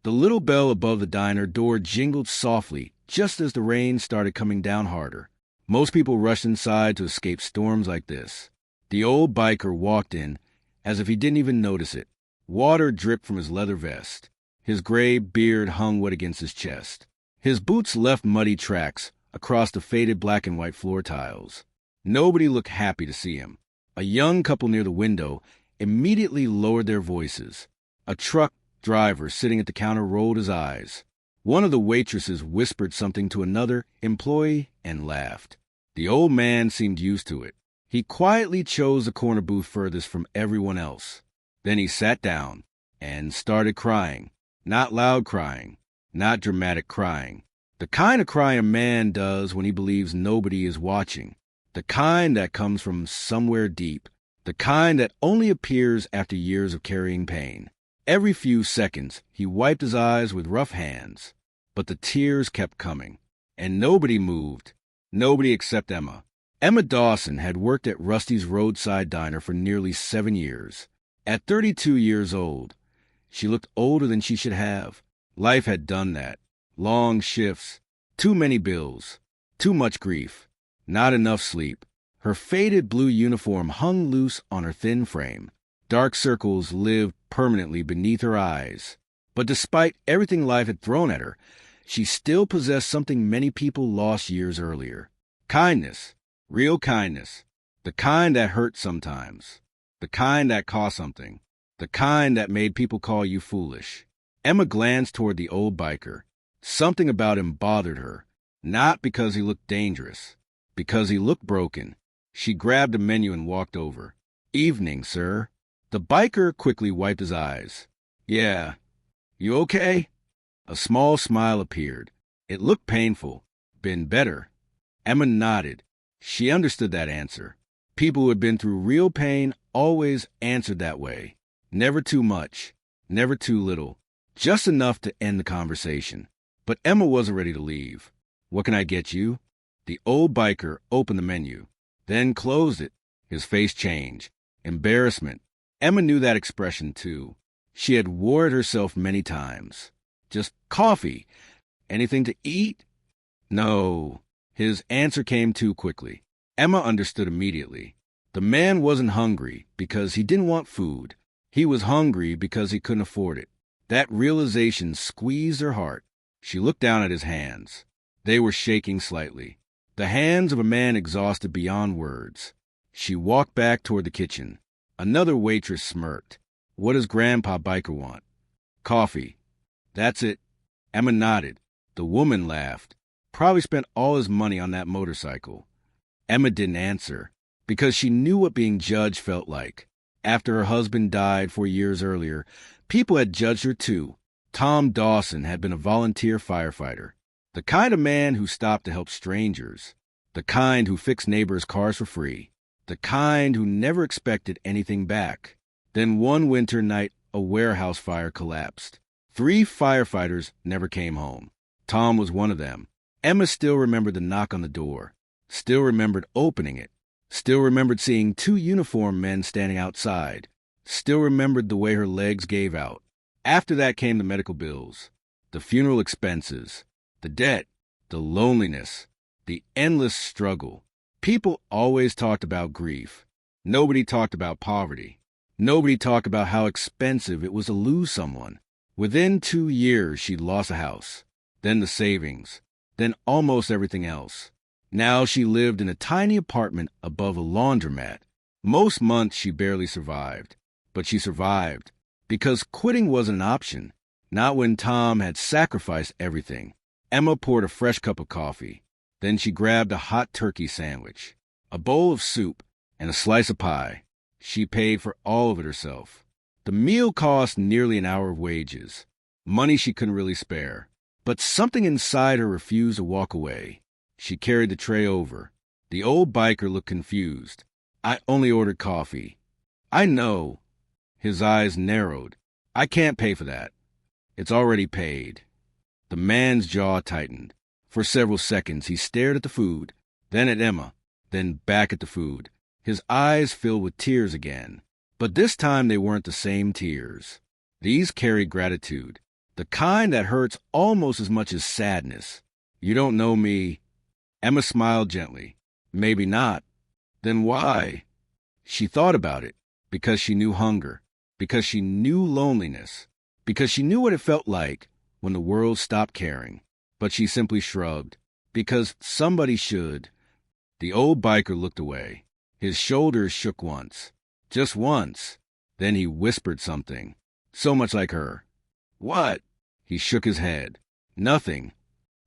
The little bell above the diner door jingled softly just as the rain started coming down harder. Most people rushed inside to escape storms like this. The old biker walked in as if he didn't even notice it. Water dripped from his leather vest. His gray beard hung wet against his chest. His boots left muddy tracks across the faded black and white floor tiles. Nobody looked happy to see him. A young couple near the window immediately lowered their voices. A truck driver sitting at the counter rolled his eyes. One of the waitresses whispered something to another employee and laughed. The old man seemed used to it. He quietly chose the corner booth furthest from everyone else. Then he sat down and started crying. Not loud crying, not dramatic crying. The kind of cry a man does when he believes nobody is watching. The kind that comes from somewhere deep. The kind that only appears after years of carrying pain. Every few seconds, he wiped his eyes with rough hands. But the tears kept coming. And nobody moved. Nobody except Emma. Emma Dawson had worked at Rusty's roadside diner for nearly 7 years. At 32 years old, she looked older than she should have. Life had done that. Long shifts, too many bills, too much grief, not enough sleep. Her faded blue uniform hung loose on her thin frame. Dark circles lived permanently beneath her eyes. But despite everything life had thrown at her, she still possessed something many people lost years earlier. Kindness, real kindness, the kind that hurt sometimes, the kind that cost something, the kind that made people call you foolish. Emma glanced toward the old biker. Something about him bothered her, not because he looked dangerous, because he looked broken. She grabbed a menu and walked over. "Evening, sir." The biker quickly wiped his eyes. "Yeah. You okay?" A small smile appeared. It looked painful. "Been better." Emma nodded. She understood that answer. People who had been through real pain always answered that way. Never too much, never too little, just enough to end the conversation. But Emma wasn't ready to leave. "What can I get you?" The old biker opened the menu, then closed it. His face changed. Embarrassment. Emma knew that expression, too. She had wore it herself many times. "Just coffee. Anything to eat?" "No." His answer came too quickly. Emma understood immediately. The man wasn't hungry because he didn't want food. He was hungry because he couldn't afford it. That realization squeezed her heart. She looked down at his hands. They were shaking slightly. The hands of a man exhausted beyond words. She walked back toward the kitchen. Another waitress smirked. "What does Grandpa Biker want?" "Coffee." "That's it." Emma nodded. The woman laughed. "Probably spent all his money on that motorcycle." Emma didn't answer, because she knew what being judged felt like. After her husband died 4 years earlier, people had judged her too. Tom Dawson had been a volunteer firefighter. The kind of man who stopped to help strangers. The kind who fixed neighbors' cars for free. The kind who never expected anything back. Then one winter night, a warehouse fire collapsed. 3 firefighters never came home. Tom was one of them. Emma still remembered the knock on the door. Still remembered opening it. Still remembered seeing 2 uniformed men standing outside. Still remembered the way her legs gave out. After that came the medical bills, the funeral expenses, the debt, the loneliness, the endless struggle. People always talked about grief. Nobody talked about poverty. Nobody talked about how expensive it was to lose someone. Within 2 years, she'd lost a house, then the savings, then almost everything else. Now she lived in a tiny apartment above a laundromat. Most months she barely survived, but she survived. Because quitting wasn't an option, not when Tom had sacrificed everything. Emma poured a fresh cup of coffee. Then she grabbed a hot turkey sandwich, a bowl of soup, and a slice of pie. She paid for all of it herself. The meal cost nearly an hour of wages, money she couldn't really spare. But something inside her refused to walk away. She carried the tray over. The old biker looked confused. "I only ordered coffee." "I know." His eyes narrowed. "I can't pay for that. It's already paid." The man's jaw tightened. For several seconds he stared at the food, then at Emma, then back at the food. His eyes filled with tears again. But this time they weren't the same tears. These carried gratitude. The kind that hurts almost as much as sadness. You don't know me. Emma smiled gently. Maybe not. Then why? She thought about it. Because she knew hunger. Because she knew loneliness. Because she knew what it felt like when the world stopped caring. But she simply shrugged. Because somebody should. The old biker looked away. His shoulders shook once. Just once. Then he whispered something. So much like her. What? He shook his head. Nothing.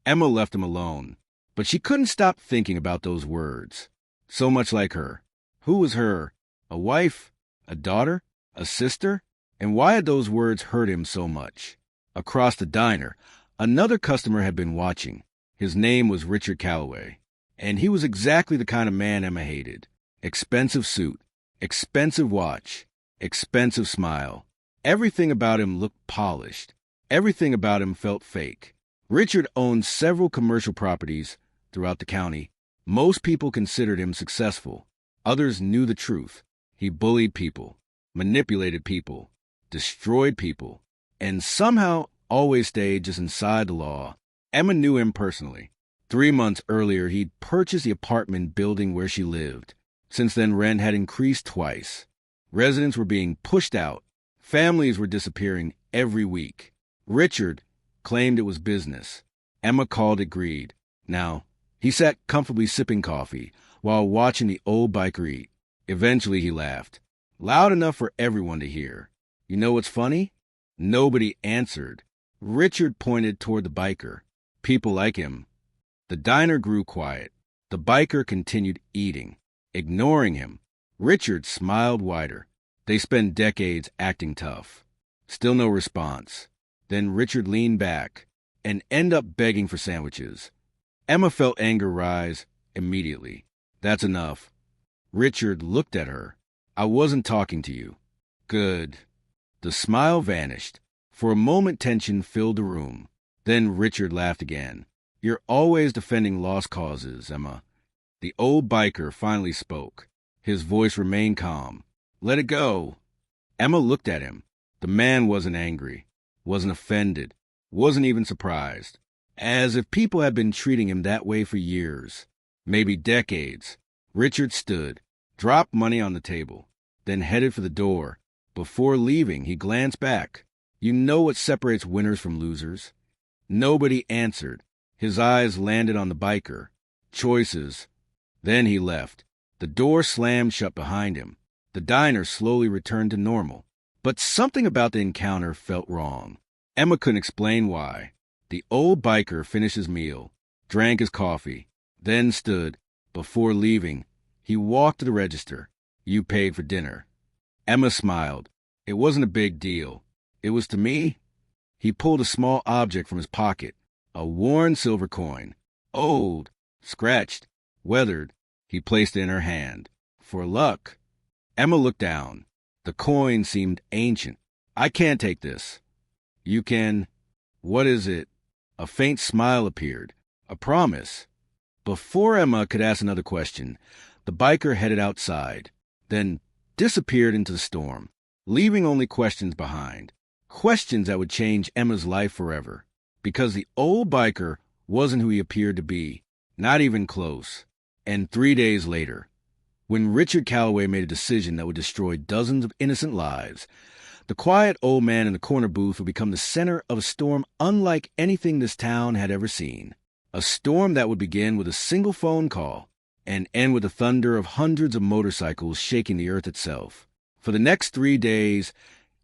Emma left him alone. But she couldn't stop thinking about those words. So much like her. Who was her? A wife? A daughter? A sister? And why had those words hurt him so much? Across the diner, another customer had been watching. His name was Richard Calloway. And he was exactly the kind of man Emma hated. Expensive suit. Expensive watch. Expensive smile. Everything about him looked polished. Everything about him felt fake. Richard owned several commercial properties throughout the county. Most people considered him successful. Others knew the truth. He bullied people, manipulated people, destroyed people, and somehow always stayed just inside the law. Emma knew him personally. 3 months earlier, he'd purchased the apartment building where she lived. Since then, rent had increased twice. Residents were being pushed out. Families were disappearing every week. Richard claimed it was business. Emma called it greed. Now, he sat comfortably sipping coffee while watching the old biker eat. Eventually, he laughed, loud enough for everyone to hear. You know what's funny? Nobody answered. Richard pointed toward the biker. People like him. The diner grew quiet. The biker continued eating, ignoring him. Richard smiled wider. They spent decades acting tough. Still no response. Then Richard leaned back and ended up begging for sandwiches. Emma felt anger rise immediately. That's enough. Richard looked at her. I wasn't talking to you. Good. The smile vanished. For a moment, tension filled the room. Then Richard laughed again. You're always defending lost causes, Emma. The old biker finally spoke. His voice remained calm. Let it go. Emma looked at him. The man wasn't angry, wasn't offended, wasn't even surprised. As if people had been treating him that way for years, maybe decades. Richard stood, dropped money on the table, then headed for the door. Before leaving, he glanced back. You know what separates winners from losers? Nobody answered. His eyes landed on the biker. Choices. Then he left. The door slammed shut behind him. The diner slowly returned to normal. But something about the encounter felt wrong. Emma couldn't explain why. The old biker finished his meal, drank his coffee, then stood. Before leaving, he walked to the register. You paid for dinner. Emma smiled. It wasn't a big deal. It was to me. He pulled a small object from his pocket, a worn silver coin. Old, scratched, weathered. He placed it in her hand. For luck. Emma looked down. The coin seemed ancient. I can't take this. You can. What is it? A faint smile appeared. A promise. Before Emma could ask another question, the biker headed outside, then disappeared into the storm, leaving only questions behind. Questions that would change Emma's life forever. Because the old biker wasn't who he appeared to be. Not even close. And 3 days later, when Richard Calloway made a decision that would destroy dozens of innocent lives, the quiet old man in the corner booth would become the center of a storm unlike anything this town had ever seen. A storm that would begin with a single phone call and end with the thunder of hundreds of motorcycles shaking the earth itself. For the next 3 days,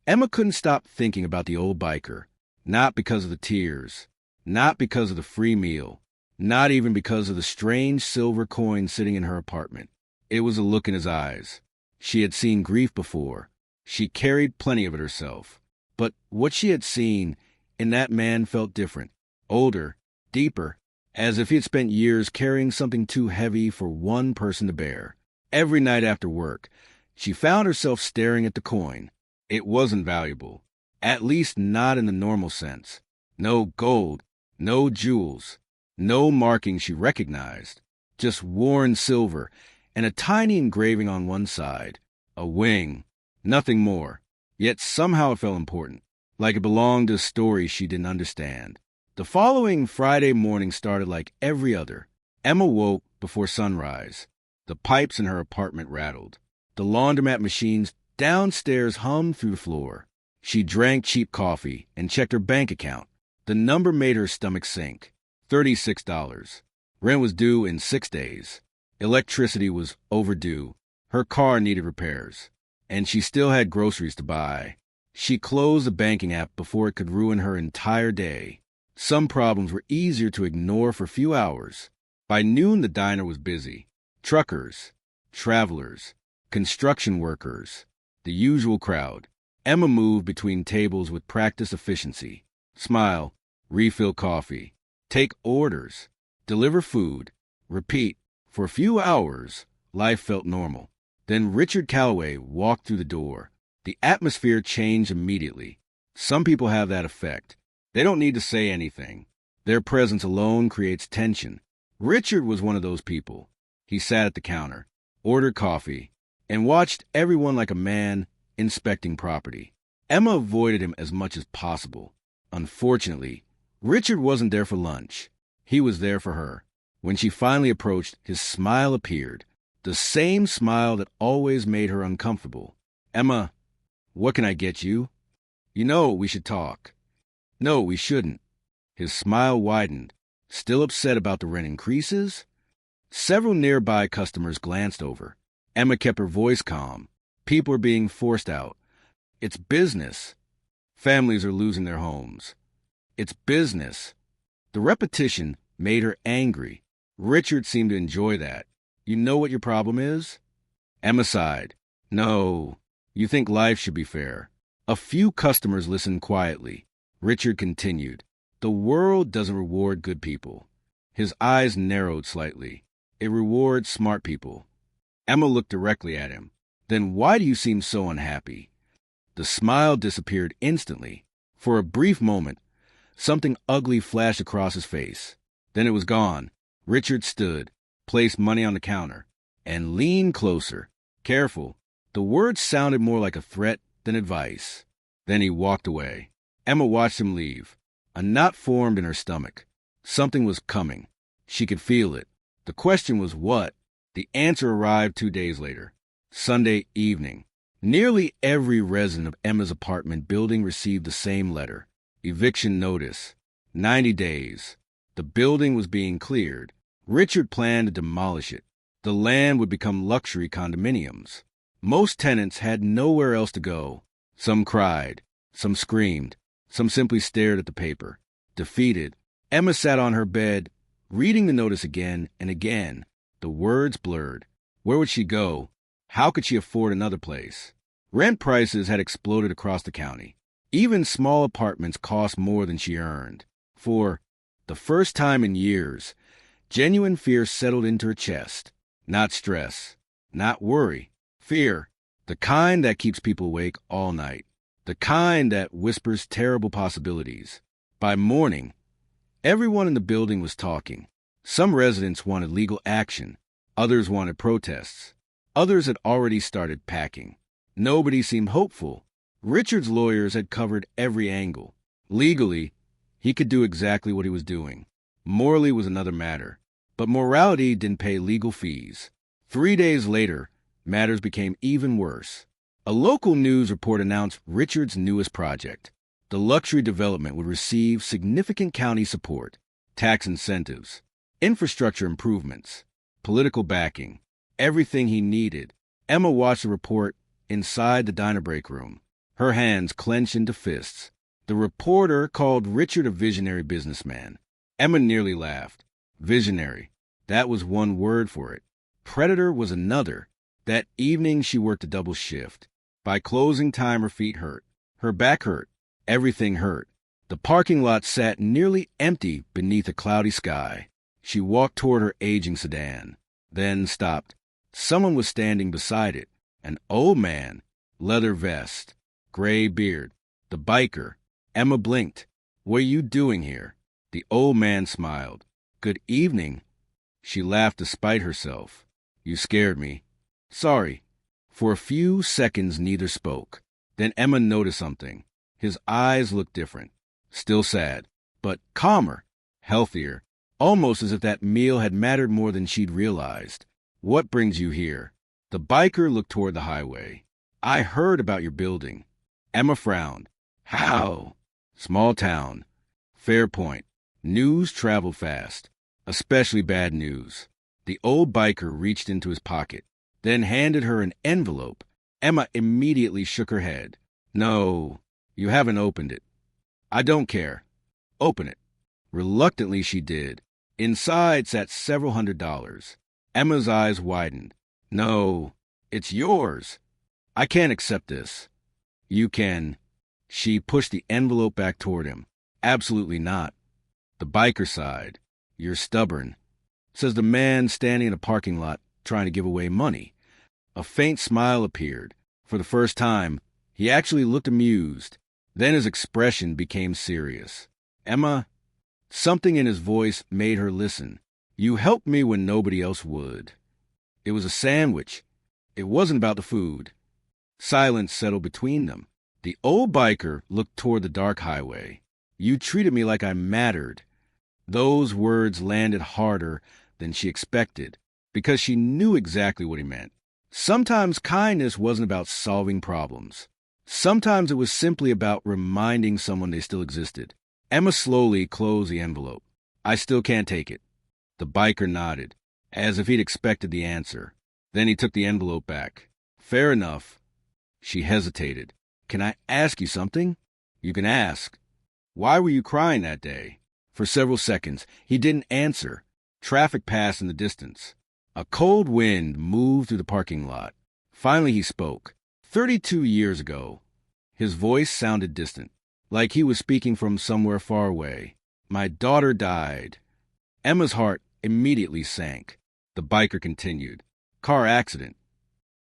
Emma couldn't stop thinking about the old biker. Not because of the tears, not because of the free meal, not even because of the strange silver coin sitting in her apartment. It was a look in his eyes. She had seen grief before. She carried plenty of it herself. But what she had seen in that man felt different, older, deeper, as if he had spent years carrying something too heavy for one person to bear. Every night after work, she found herself staring at the coin. It wasn't valuable, at least not in the normal sense. No gold, no jewels, no marking she recognized, just worn silver and a tiny engraving on one side, a wing, nothing more. Yet somehow it felt important, like it belonged to a story she didn't understand. The following Friday morning started like every other. Emma woke before sunrise. The pipes in her apartment rattled. The laundromat machines downstairs hummed through the floor. She drank cheap coffee and checked her bank account. The number made her stomach sink. $36. Rent was due in 6 days. Electricity was overdue. Her car needed repairs. And she still had groceries to buy. She closed the banking app before it could ruin her entire day. Some problems were easier to ignore for a few hours. By noon, the diner was busy. Truckers, travelers, construction workers, the usual crowd. Emma moved between tables with practiced efficiency. Smile, refill coffee, take orders, deliver food, repeat. For a few hours, life felt normal. Then Richard Calloway walked through the door. The atmosphere changed immediately. Some people have that effect. They don't need to say anything. Their presence alone creates tension. Richard was one of those people. He sat at the counter, ordered coffee, and watched everyone like a man inspecting property. Emma avoided him as much as possible. Unfortunately, Richard wasn't there for lunch. He was there for her. When she finally approached, his smile appeared. The same smile that always made her uncomfortable. "Emma, what can I get you? You know we should talk." "No, we shouldn't." His smile widened. Still upset about the rent increases? Several nearby customers glanced over. Emma kept her voice calm. People are being forced out. It's business. Families are losing their homes. It's business. The repetition made her angry. Richard seemed to enjoy that. "You know what your problem is?" Emma sighed. "No. You think life should be fair." A few customers listened quietly. Richard continued. "The world doesn't reward good people." His eyes narrowed slightly. "It rewards smart people." Emma looked directly at him. "Then why do you seem so unhappy?" The smile disappeared instantly. For a brief moment, something ugly flashed across his face. Then it was gone. Richard stood, placed money on the counter, and leaned closer. "Careful." The words sounded more like a threat than advice. Then he walked away. Emma watched him leave. A knot formed in her stomach. Something was coming. She could feel it. The question was what? The answer arrived 2 days later. Sunday evening. Nearly every resident of Emma's apartment building received the same letter. Eviction notice. 90 days. The building was being cleared. Richard planned to demolish it. The land would become luxury condominiums. Most tenants had nowhere else to go. Some cried. Some screamed. Some simply stared at the paper. Defeated, Emma sat on her bed, reading the notice again and again. The words blurred. Where would she go? How could she afford another place? Rent prices had exploded across the county. Even small apartments cost more than she earned. For the first time in years, genuine fear settled into her chest. Not stress, not worry, fear. The kind that keeps people awake all night. The kind that whispers terrible possibilities. By morning, everyone in the building was talking. Some residents wanted legal action. Others wanted protests. Others had already started packing. Nobody seemed hopeful. Richard's lawyers had covered every angle. Legally, he could do exactly what he was doing. Morally was another matter. But morality didn't pay legal fees. 3 days later, matters became even worse. A local news report announced Richard's newest project. The luxury development would receive significant county support, tax incentives, infrastructure improvements, political backing, everything he needed. Emma watched the report inside the diner break room, her hands clenched into fists. The reporter called Richard a visionary businessman. Emma nearly laughed. Visionary. That was one word for it. Predator was another. That evening she worked a double shift. By closing time, her feet hurt. Her back hurt. Everything hurt. The parking lot sat nearly empty beneath a cloudy sky. She walked toward her aging sedan, then stopped. Someone was standing beside it. An old man, leather vest, gray beard. The biker. Emma blinked. "What are you doing here?" The old man smiled. "Good evening." She laughed despite herself. "You scared me." "Sorry." For a few seconds, neither spoke. Then Emma noticed something. His eyes looked different. Still sad, but calmer, healthier, almost as if that meal had mattered more than she'd realized. What brings you here? The biker looked toward the highway. I heard about your building. Emma frowned. How? Small town. Fair point. News traveled fast, especially bad news. The old biker reached into his pocket, then handed her an envelope. Emma immediately shook her head. No, you haven't opened it. I don't care. Open it. Reluctantly she did. Inside sat several $100s. Emma's eyes widened. No, it's yours. I can't accept this. You can. She pushed the envelope back toward him. Absolutely not. The biker sighed. You're stubborn, says the man standing in a parking lot trying to give away money. A faint smile appeared. For the first time, he actually looked amused. Then his expression became serious. Emma, something in his voice made her listen. You helped me when nobody else would. It was a sandwich. It wasn't about the food. Silence settled between them. The old biker looked toward the dark highway. You treated me like I mattered. Those words landed harder than she expected, because she knew exactly what he meant. Sometimes kindness wasn't about solving problems. Sometimes it was simply about reminding someone they still existed. Emma slowly closed the envelope. I still can't take it. The biker nodded, as if he'd expected the answer. Then he took the envelope back. Fair enough. She hesitated. Can I ask you something? You can ask. Why were you crying that day? For several seconds, he didn't answer. Traffic passed in the distance. A cold wind moved through the parking lot. Finally he spoke. 32 years ago. His voice sounded distant, like he was speaking from somewhere far away. My daughter died. Emma's heart immediately sank. The biker continued. Car accident.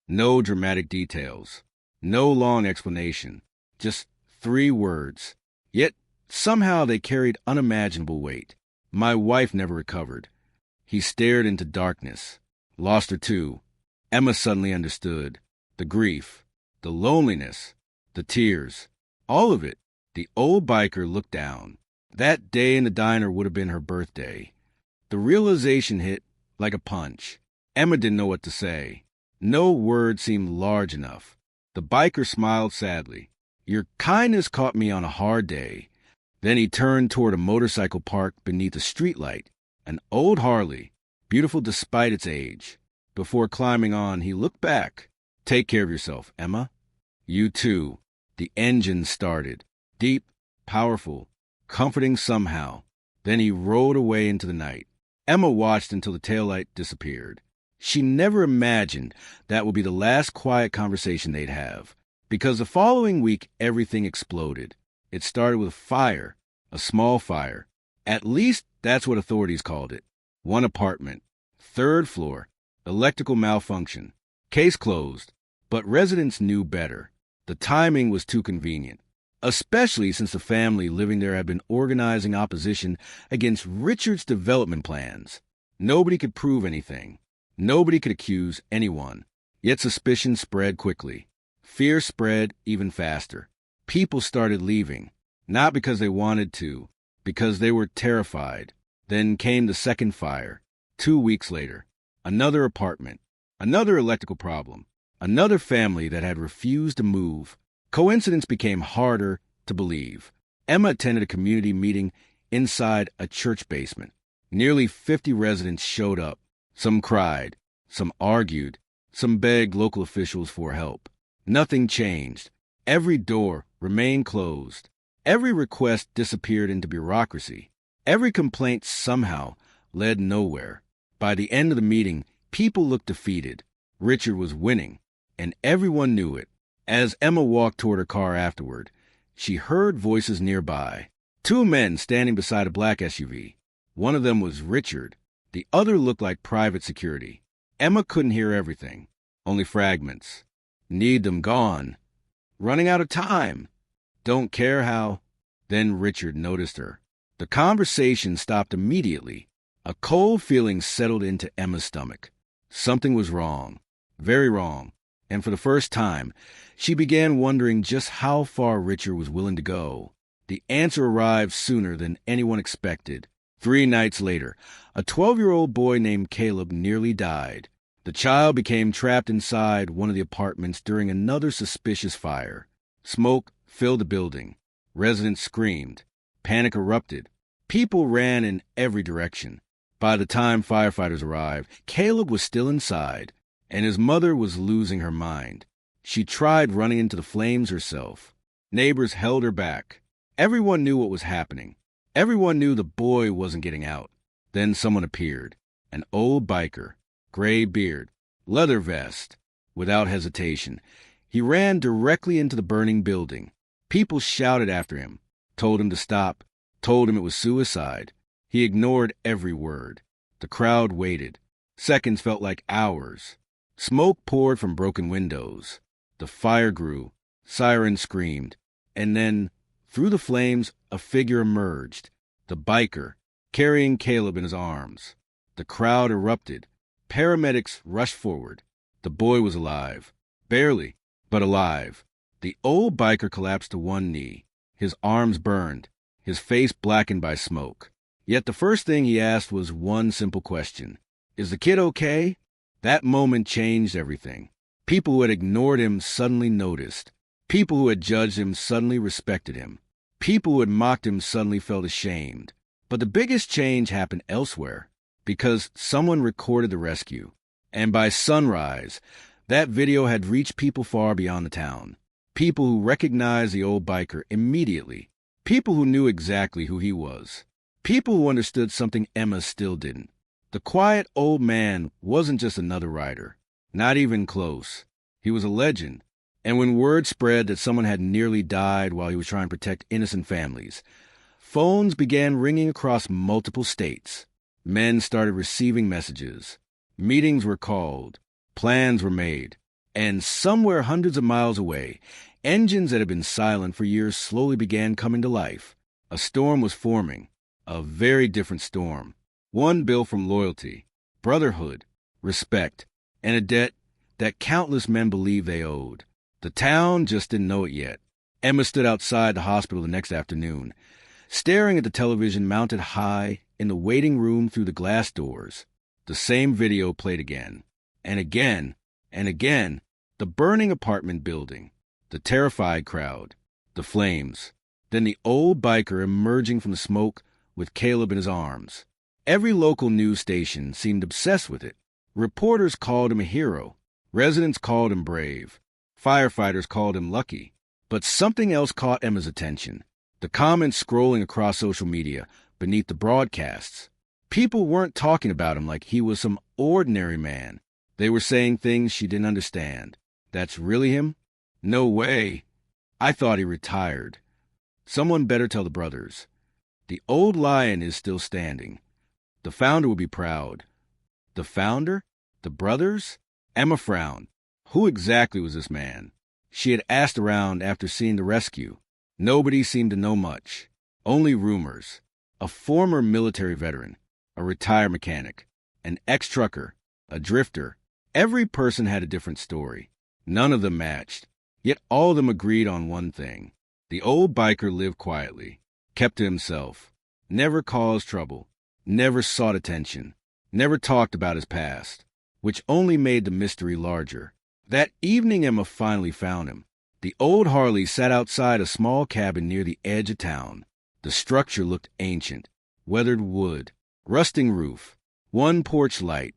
No dramatic details. No long explanation. Just 3 words. Yet somehow they carried unimaginable weight. My wife never recovered. He stared into darkness. Lost her too. Emma suddenly understood. The grief, the loneliness, the tears, all of it. The old biker looked down. That day in the diner would have been her birthday. The realization hit like a punch. Emma didn't know what to say. No word seemed large enough. The biker smiled sadly. Your kindness caught me on a hard day. Then he turned toward a motorcycle parked beneath a streetlight, an old Harley, beautiful despite its age. Before climbing on, he looked back. Take care of yourself, Emma. You too. The engine started. Deep, powerful, comforting somehow. Then he rode away into the night. Emma watched until the taillight disappeared. She never imagined that would be the last quiet conversation they'd have, because the following week everything exploded. It started with a fire, a small fire. At least that's what authorities called it. One apartment, 3rd floor, electrical malfunction. Case closed, but residents knew better. The timing was too convenient, especially since the family living there had been organizing opposition against Richard's development plans. Nobody could prove anything. Nobody could accuse anyone. Yet suspicion spread quickly. Fear spread even faster. People started leaving, not because they wanted to, because they were terrified. Then came the second fire. 2 weeks later, another apartment, another electrical problem, another family that had refused to move. Coincidence became harder to believe. Emma attended a community meeting inside a church basement. Nearly 50 residents showed up. Some cried, some argued, some begged local officials for help. Nothing changed. Every door remained closed. Every request disappeared into bureaucracy. Every complaint somehow led nowhere. By the end of the meeting, people looked defeated. Richard was winning, and everyone knew it. As Emma walked toward her car afterward, she heard voices nearby. 2 men standing beside a black SUV. One of them was Richard. The other looked like private security. Emma couldn't hear everything, only fragments. Need them gone. Running out of time. Don't care how. Then Richard noticed her. The conversation stopped immediately. A cold feeling settled into Emma's stomach. Something was wrong. Very wrong. And for the first time, she began wondering just how far Richard was willing to go. The answer arrived sooner than anyone expected. 3 nights later, a 12-year-old boy named Caleb nearly died. The child became trapped inside one of the apartments during another suspicious fire. Smoke filled the building. Residents screamed. Panic erupted. People ran in every direction. By the time firefighters arrived, Caleb was still inside, and his mother was losing her mind. She tried running into the flames herself. Neighbors held her back. Everyone knew what was happening. Everyone knew the boy wasn't getting out. Then someone appeared. An old biker, gray beard, leather vest. Without hesitation, he ran directly into the burning building. People shouted after him, told him to stop, told him it was suicide. He ignored every word. The crowd waited. Seconds felt like hours. Smoke poured from broken windows. The fire grew. Sirens screamed. And then, through the flames, a figure emerged. The biker, carrying Caleb in his arms. The crowd erupted. Paramedics rushed forward. The boy was alive. Barely, but alive. The old biker collapsed to one knee. His arms burned. His face blackened by smoke. Yet the first thing he asked was one simple question. Is the kid okay? That moment changed everything. People who had ignored him suddenly noticed. People who had judged him suddenly respected him. People who had mocked him suddenly felt ashamed. But the biggest change happened elsewhere, because someone recorded the rescue. And by sunrise, that video had reached people far beyond the town. People who recognized the old biker immediately. People who knew exactly who he was. People who understood something Emma still didn't. The quiet old man wasn't just another rider. Not even close. He was a legend. And when word spread that someone had nearly died while he was trying to protect innocent families, phones began ringing across multiple states. Men started receiving messages. Meetings were called. Plans were made. And somewhere hundreds of miles away, engines that had been silent for years slowly began coming to life. A storm was forming. A very different storm. One built from loyalty, brotherhood, respect, and a debt that countless men believed they owed. The town just didn't know it yet. Emma stood outside the hospital the next afternoon, staring at the television mounted high in the waiting room through the glass doors. The same video played again, and again, and again. The burning apartment building, the terrified crowd, the flames. Then the old biker emerging from the smoke with Caleb in his arms. Every local news station seemed obsessed with it. Reporters called him a hero. Residents called him brave. Firefighters called him lucky. But something else caught Emma's attention. The comments scrolling across social media beneath the broadcasts. People weren't talking about him like he was some ordinary man. They were saying things she didn't understand. That's really him? No way. I thought he retired. Someone better tell the brothers. The old lion is still standing. The founder would be proud. The founder? The brothers? Emma frowned. Who exactly was this man? She had asked around after seeing the rescue. Nobody seemed to know much. Only rumors. A former military veteran. A retired mechanic. An ex-trucker. A drifter. Every person had a different story. None of them matched. Yet all of them agreed on one thing. The old biker lived quietly. Kept to himself. Never caused trouble. Never sought attention. Never talked about his past. Which only made the mystery larger. That evening Emma finally found him. The old Harley sat outside a small cabin near the edge of town. The structure looked ancient. Weathered wood. Rusting roof. One porch light.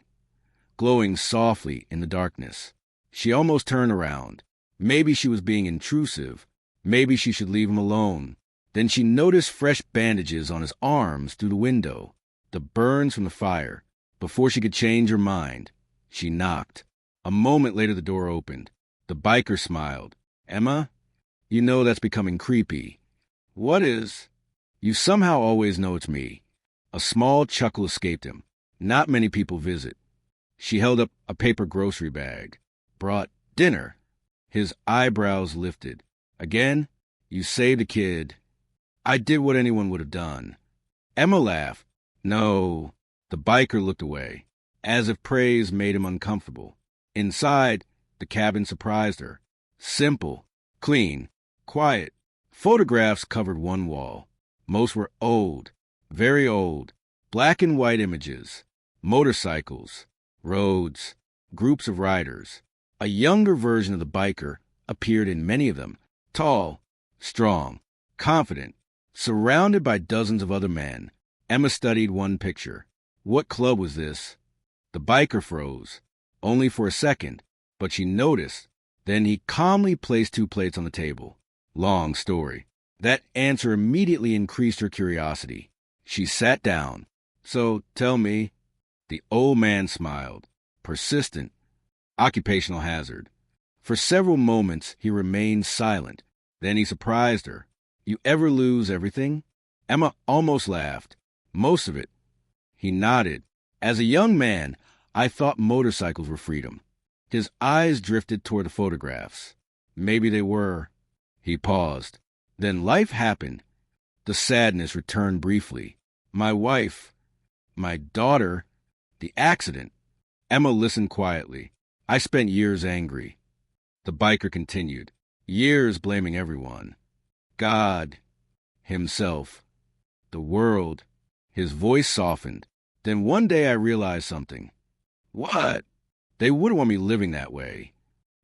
Glowing softly in the darkness. She almost turned around. Maybe she was being intrusive. Maybe she should leave him alone. Then she noticed fresh bandages on his arms through the window. The burns from the fire. Before she could change her mind, she knocked. A moment later the door opened. The biker smiled. Emma, you know that's becoming creepy. What is? You somehow always know it's me. A small chuckle escaped him. Not many people visit. She held up a paper grocery bag. Brought dinner. His eyebrows lifted. Again, you saved a kid. I did what anyone would have done. Emma laughed. No. The biker looked away, as if praise made him uncomfortable. Inside, The cabin surprised her. Simple, clean, quiet. Photographs covered one wall. Most were old, very old, black and white images. Motorcycles, roads, groups of riders. A younger version of the biker appeared in many of them, tall, strong, confident, surrounded by dozens of other men. Emma studied one picture. What club was this? The biker froze, only for a second, but she noticed. Then he calmly placed 2 plates on the table. Long story. That answer immediately increased her curiosity. She sat down. So, tell me. The old man smiled. Persistent. Occupational hazard. For several moments, he remained silent. Then he surprised her. You ever lose everything? Emma almost laughed. Most of it. He nodded. As a young man, I thought motorcycles were freedom. His eyes drifted toward the photographs. Maybe they were. He paused. Then life happened. The sadness returned briefly. My wife, my daughter, the accident. Emma listened quietly. I spent years angry. The biker continued. Years blaming everyone. God, himself, the world. His voice softened. Then one day I realized something. What? They wouldn't want me living that way.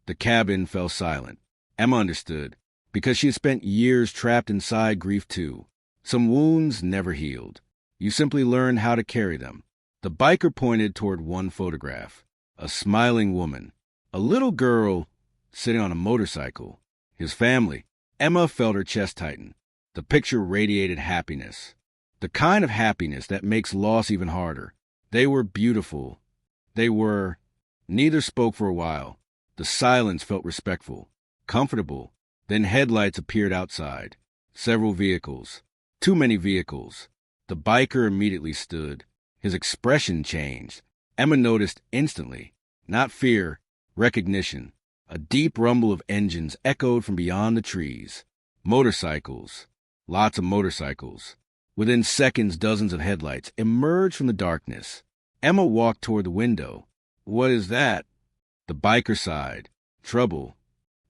The cabin fell silent. Emma understood, because she had spent years trapped inside grief too. Some wounds never healed. You simply learn how to carry them. The biker pointed toward one photograph. A smiling woman. A little girl sitting on a motorcycle. His family. Emma felt her chest tighten. The picture radiated happiness. The kind of happiness that makes loss even harder. They were beautiful. Neither spoke for a while. The silence felt respectful, comfortable. Then headlights appeared outside. Several vehicles. Too many vehicles. The biker immediately stood. His expression changed. Emma noticed instantly. Not fear, recognition. A deep rumble of engines echoed from beyond the trees. Motorcycles. Lots of motorcycles. Within seconds, dozens of headlights emerged from the darkness. Emma walked toward the window. What is that? The biker sighed. Trouble.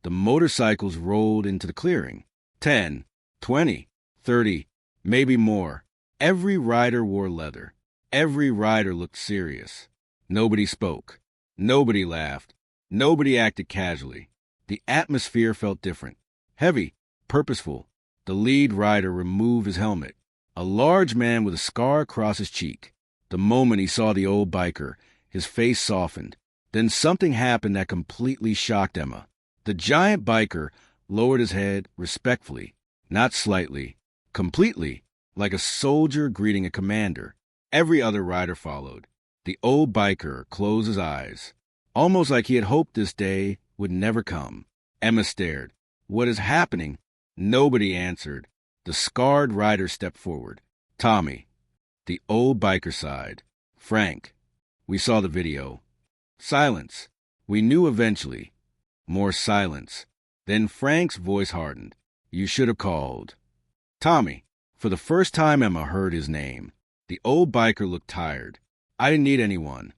The motorcycles rolled into the clearing. 10, 20, 30, maybe more. Every rider wore leather. Every rider looked serious. Nobody spoke. Nobody laughed. Nobody acted casually. The atmosphere felt different. Heavy, purposeful. The lead rider removed his helmet. A large man with a scar across his cheek. The moment he saw the old biker, his face softened. Then something happened that completely shocked Emma. The giant biker lowered his head respectfully, not slightly, completely, like a soldier greeting a commander. Every other rider followed. The old biker closed his eyes, almost like he had hoped this day would never come. Emma stared. What is happening? Nobody answered. The scarred rider stepped forward. Tommy. The old biker sighed. Frank. We saw the video. Silence. We knew eventually. More silence. Then Frank's voice hardened. You should have called. Tommy. For the first time, Emma heard his name. The old biker looked tired. I didn't need anyone.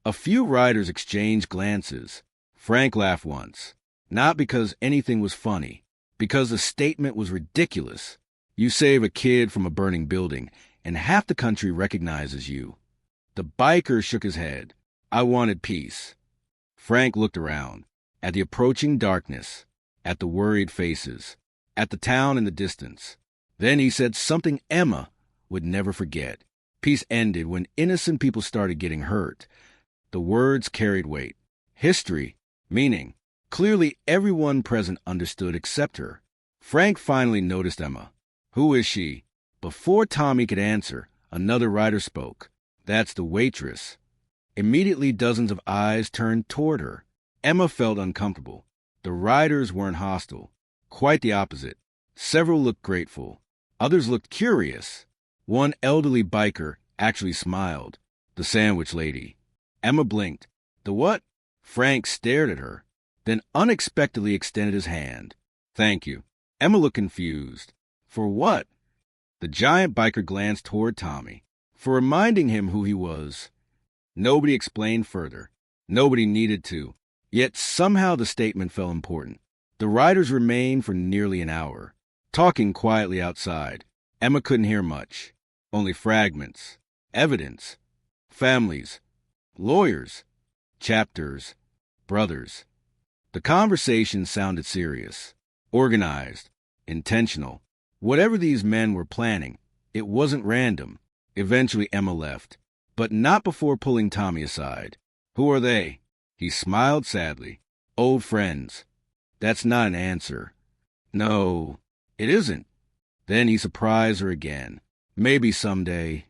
A few riders exchanged glances. Frank laughed once. Not because anything was funny. Because the statement was ridiculous. You save a kid from a burning building, and half the country recognizes you. The biker shook his head. I wanted peace. Frank looked around. At the approaching darkness. At the worried faces. At the town in the distance. Then he said something Emma would never forget. Peace ended when innocent people started getting hurt. The words carried weight. History. Meaning. Clearly everyone present understood except her. Frank finally noticed Emma. Who is she? Before Tommy could answer, another rider spoke. That's the waitress. Immediately dozens of eyes turned toward her. Emma felt uncomfortable. The riders weren't hostile. Quite the opposite. Several looked grateful. Others looked curious. One elderly biker actually smiled. The sandwich lady. Emma blinked. The what? Frank stared at her, then unexpectedly extended his hand. Thank you. Emma looked confused. For what? The giant biker glanced toward Tommy. For reminding him who he was. Nobody explained further. Nobody needed to. Yet somehow the statement felt important. The riders remained for nearly an hour, talking quietly outside. Emma couldn't hear much, only fragments, evidence, families, lawyers, chapters, brothers. The conversation sounded serious, organized, intentional. Whatever these men were planning, it wasn't random. Eventually Emma left, but not before pulling Tommy aside. Who are they? He smiled sadly. Old friends. That's not an answer. No, it isn't. Then he surprised her again. Maybe someday.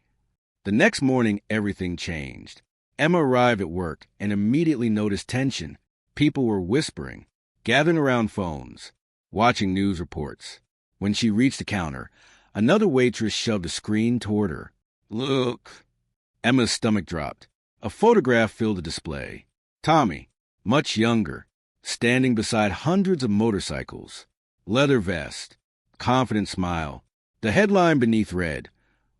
The next morning, everything changed. Emma arrived at work and immediately noticed tension. People were whispering, gathering around phones, watching news reports. When she reached the counter, another waitress shoved a screen toward her. Look. Emma's stomach dropped. A photograph filled the display. Tommy, much younger, standing beside hundreds of motorcycles. Leather vest, confident smile. The headline beneath read,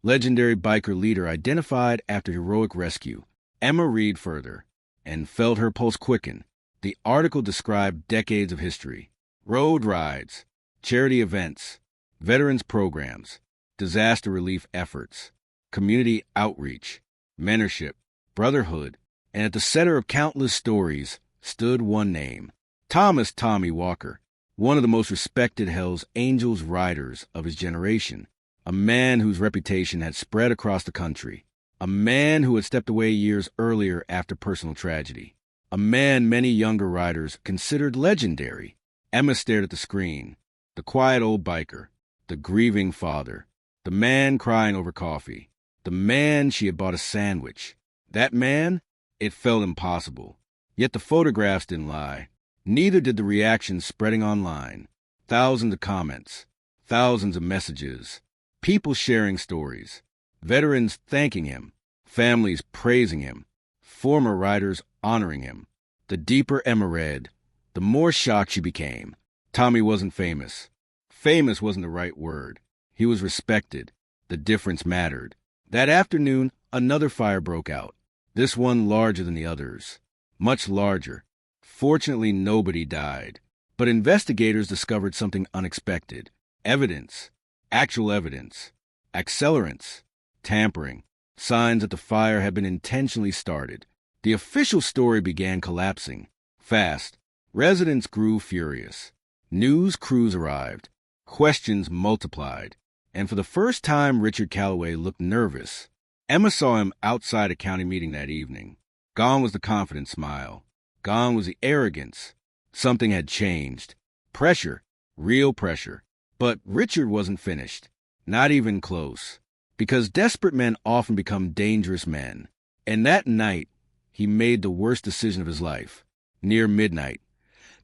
Legendary biker leader identified after heroic rescue. Emma read further and felt her pulse quicken. The article described decades of history, road rides, charity events, veterans programs, disaster relief efforts, community outreach, mentorship, brotherhood, and at the center of countless stories stood one name, Thomas Tommy Walker, one of the most respected Hell's Angels riders of his generation, a man whose reputation had spread across the country, a man who had stepped away years earlier after personal tragedy, a man many younger riders considered legendary. Emma stared at the screen, the quiet old biker, the grieving father, the man crying over coffee, the man she had bought a sandwich. That man? It felt impossible. Yet the photographs didn't lie. Neither did the reactions spreading online. Thousands of comments, thousands of messages, people sharing stories, veterans thanking him, families praising him, former riders honoring him. The deeper Emma read, the more shocked she became. Tommy wasn't famous. Famous wasn't the right word. He was respected. The difference mattered. That afternoon, another fire broke out. This one larger than the others. Much larger. Fortunately, nobody died. But investigators discovered something unexpected. Evidence. Actual evidence. Accelerants. Tampering. Signs that the fire had been intentionally started. The official story began collapsing. Fast. Residents grew furious. News crews arrived. Questions multiplied. And for the first time, Richard Calloway looked nervous. Emma saw him outside a county meeting that evening. Gone was the confident smile. Gone was the arrogance. Something had changed. Pressure. Real pressure. But Richard wasn't finished. Not even close. Because desperate men often become dangerous men. And that night, he made the worst decision of his life. Near midnight,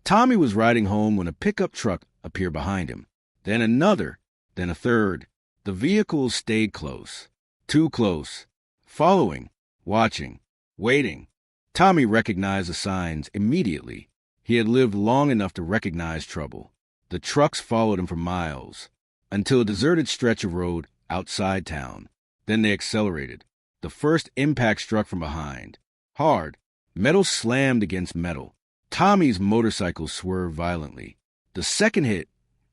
Tommy was riding home when a pickup truck appeared behind him. Then another. Then a third. The vehicles stayed close. Too close. Following. Watching. Waiting. Tommy recognized the signs immediately. He had lived long enough to recognize trouble. The trucks followed him for miles, until a deserted stretch of road outside town. Then they accelerated. The first impact struck from behind. Hard. Metal slammed against metal. Tommy's motorcycle swerved violently. The second hit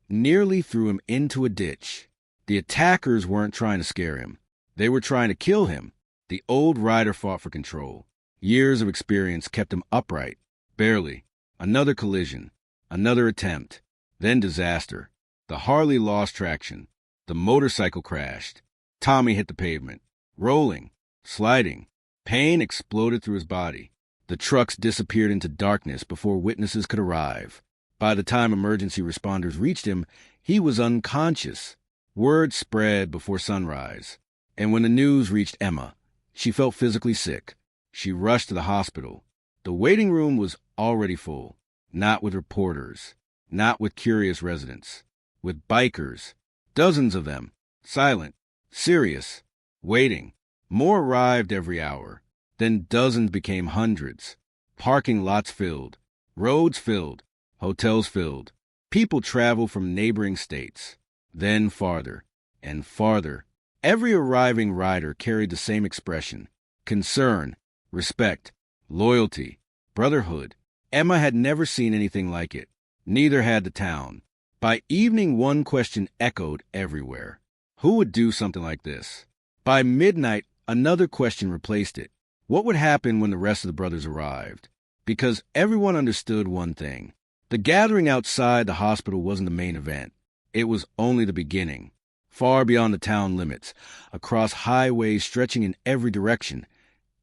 nearly threw him into a ditch. The attackers weren't trying to scare him. They were trying to kill him. The old rider fought for control. Years of experience kept him upright. Barely. Another collision. Another attempt. Then disaster. The Harley lost traction. The motorcycle crashed. Tommy hit the pavement. Rolling. Sliding. Pain exploded through his body. The trucks disappeared into darkness before witnesses could arrive. By the time emergency responders reached him, he was unconscious. Word spread before sunrise. And when the news reached Emma, she felt physically sick. She rushed to the hospital. The waiting room was already full. Not with reporters. Not with curious residents. With bikers. Dozens of them. Silent. Serious. Waiting. More arrived every hour. Then dozens became hundreds. Parking lots filled. Roads filled. Hotels filled. People traveled from neighboring states. Then farther. And farther. Every arriving rider carried the same expression. Concern. Respect. Loyalty. Brotherhood. Emma had never seen anything like it. Neither had the town. By evening, one question echoed everywhere. Who would do something like this? By midnight, another question replaced it. What would happen when the rest of the brothers arrived? Because everyone understood one thing. The gathering outside the hospital wasn't the main event. It was only the beginning. Far beyond the town limits, across highways stretching in every direction,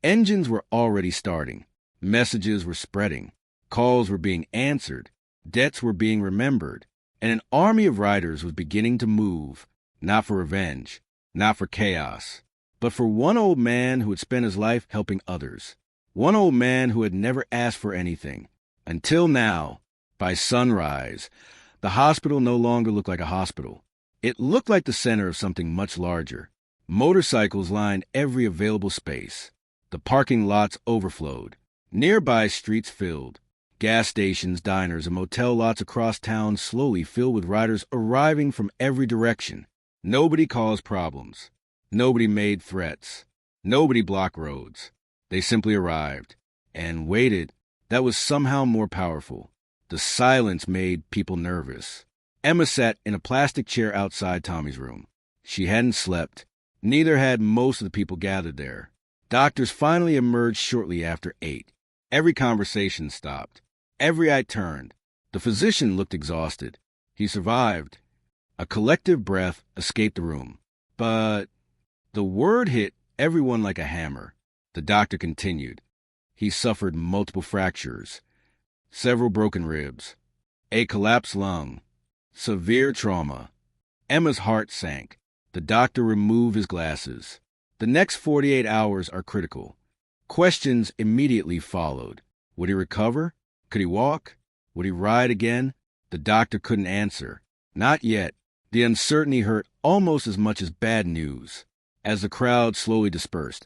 engines were already starting. Messages were spreading. Calls were being answered. Debts were being remembered. And an army of riders was beginning to move, not for revenge, not for chaos, but for one old man who had spent his life helping others. One old man who had never asked for anything. Until now, by sunrise, the hospital no longer looked like a hospital. It looked like the center of something much larger. Motorcycles lined every available space. The parking lots overflowed. Nearby streets filled. Gas stations, diners, and motel lots across town slowly filled with riders arriving from every direction. Nobody caused problems. Nobody made threats. Nobody blocked roads. They simply arrived and waited. That was somehow more powerful. The silence made people nervous. Emma sat in a plastic chair outside Tommy's room. She hadn't slept. Neither had most of the people gathered there. Doctors finally emerged shortly after 8. Every conversation stopped. Every eye turned. The physician looked exhausted. He survived. A collective breath escaped the room. But the word hit everyone like a hammer. The doctor continued. He suffered multiple fractures, several broken ribs, a collapsed lung, severe trauma. Emma's heart sank. The doctor removed his glasses. The next 48 hours are critical. Questions immediately followed. Would he recover? Could he walk? Would he ride again? The doctor couldn't answer. Not yet. The uncertainty hurt almost as much as bad news. As the crowd slowly dispersed,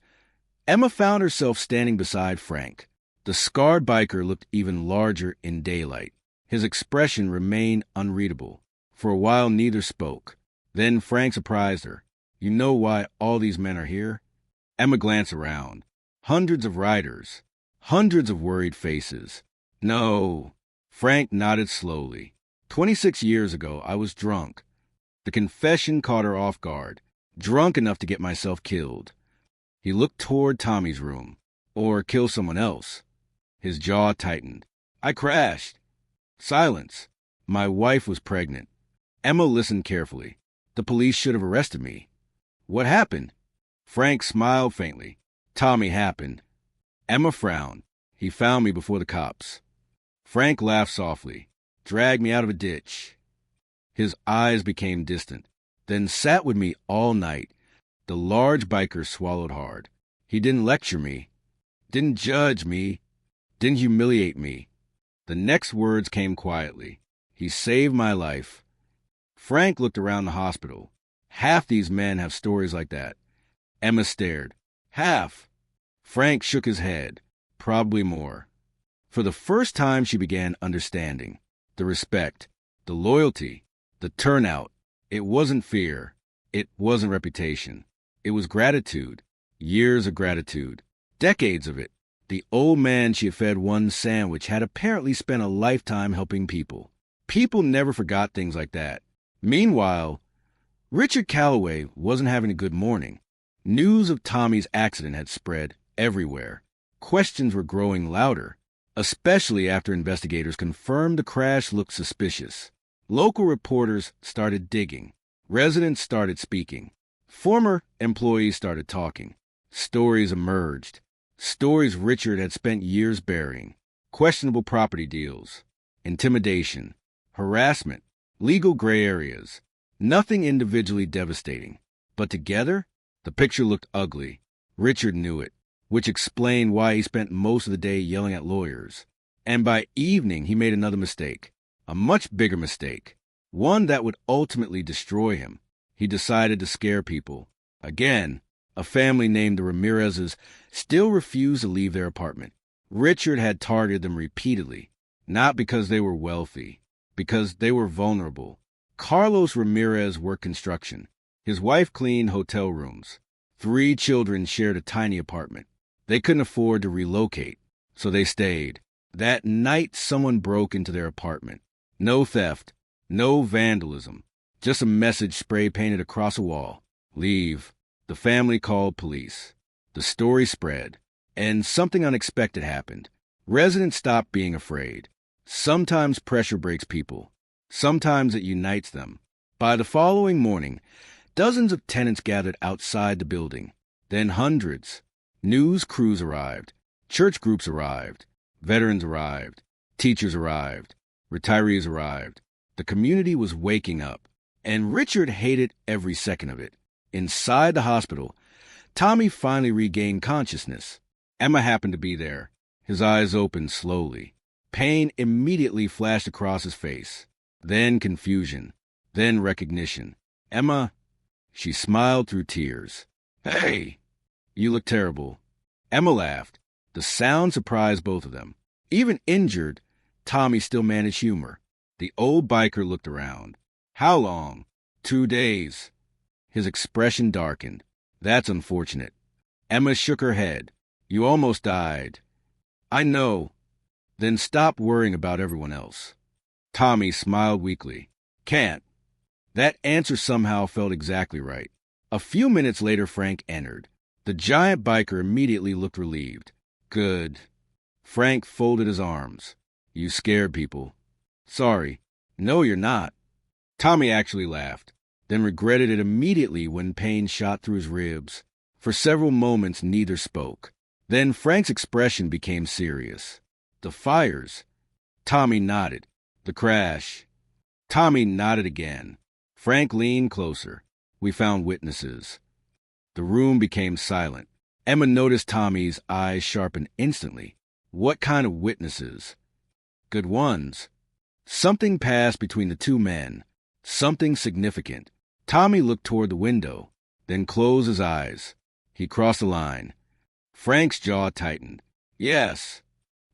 Emma found herself standing beside Frank. The scarred biker looked even larger in daylight. His expression remained unreadable. For a while, neither spoke. Then Frank surprised her. You know why all these men are here? Emma glanced around. Hundreds of riders. Hundreds of worried faces. No. Frank nodded slowly. 26 years ago, I was drunk. The confession caught her off guard. Drunk enough to get myself killed. He looked toward Tommy's room. Or kill someone else. His jaw tightened. I crashed. Silence. My wife was pregnant. Emma listened carefully. The police should have arrested me. What happened? Frank smiled faintly. Tommy happened. Emma frowned. He found me before the cops. Frank laughed softly. Dragged me out of a ditch. His eyes became distant. Then sat with me all night. The large biker swallowed hard. He didn't lecture me. Didn't judge me. Didn't humiliate me. The next words came quietly. He saved my life. Frank looked around the hospital. Half these men have stories like that. Emma stared. Half. Frank shook his head. Probably more. For the first time she began understanding. The respect. The loyalty. The turnout. It wasn't fear. It wasn't reputation. It was gratitude. Years of gratitude. Decades of it. The old man she had fed one sandwich had apparently spent a lifetime helping people. People never forgot things like that. Meanwhile, Richard Calloway wasn't having a good morning. News of Tommy's accident had spread everywhere. Questions were growing louder, especially after investigators confirmed the crash looked suspicious. Local reporters started digging. Residents started speaking. Former employees started talking. Stories emerged. Stories Richard had spent years burying. Questionable property deals. Intimidation. Harassment. Legal gray areas. Nothing individually devastating. But together, the picture looked ugly. Richard knew it, which explained why he spent most of the day yelling at lawyers. And by evening, he made another mistake. A much bigger mistake. One that would ultimately destroy him. He decided to scare people. Again, a family named the Ramirez's still refused to leave their apartment. Richard had targeted them repeatedly, not because they were wealthy, because they were vulnerable. Carlos Ramirez worked construction. His wife cleaned hotel rooms. 3 children shared a tiny apartment. They couldn't afford to relocate, so they stayed. That night, someone broke into their apartment. No theft, no vandalism, just a message spray-painted across a wall. Leave. The family called police. The story spread, and something unexpected happened. Residents stopped being afraid. Sometimes pressure breaks people. Sometimes it unites them. By the following morning, dozens of tenants gathered outside the building. Then hundreds. News crews arrived. Church groups arrived. Veterans arrived. Teachers arrived. Retirees arrived. The community was waking up, and Richard hated every second of it. Inside the hospital, Tommy finally regained consciousness. Emma happened to be there. His eyes opened slowly. Pain immediately flashed across his face. Then confusion. Then recognition. Emma, she smiled through tears. Hey, you look terrible. Emma laughed. The sound surprised both of them. Even injured, Tommy still managed humor. The old biker looked around. How long? 2 days. His expression darkened. That's unfortunate. Emma shook her head. You almost died. I know. Then stop worrying about everyone else. Tommy smiled weakly. Can't. That answer somehow felt exactly right. A few minutes later, Frank entered. The giant biker immediately looked relieved. Good. Frank folded his arms. You scared people. Sorry. No, you're not. Tommy actually laughed, then regretted it immediately when pain shot through his ribs. For several moments, neither spoke. Then Frank's expression became serious. The fires. Tommy nodded. The crash. Tommy nodded again. Frank leaned closer. We found witnesses. The room became silent. Emma noticed Tommy's eyes sharpen instantly. What kind of witnesses? Good ones. Something passed between the two men. Something significant. Tommy looked toward the window, then closed his eyes. He crossed the line. Frank's jaw tightened. Yes.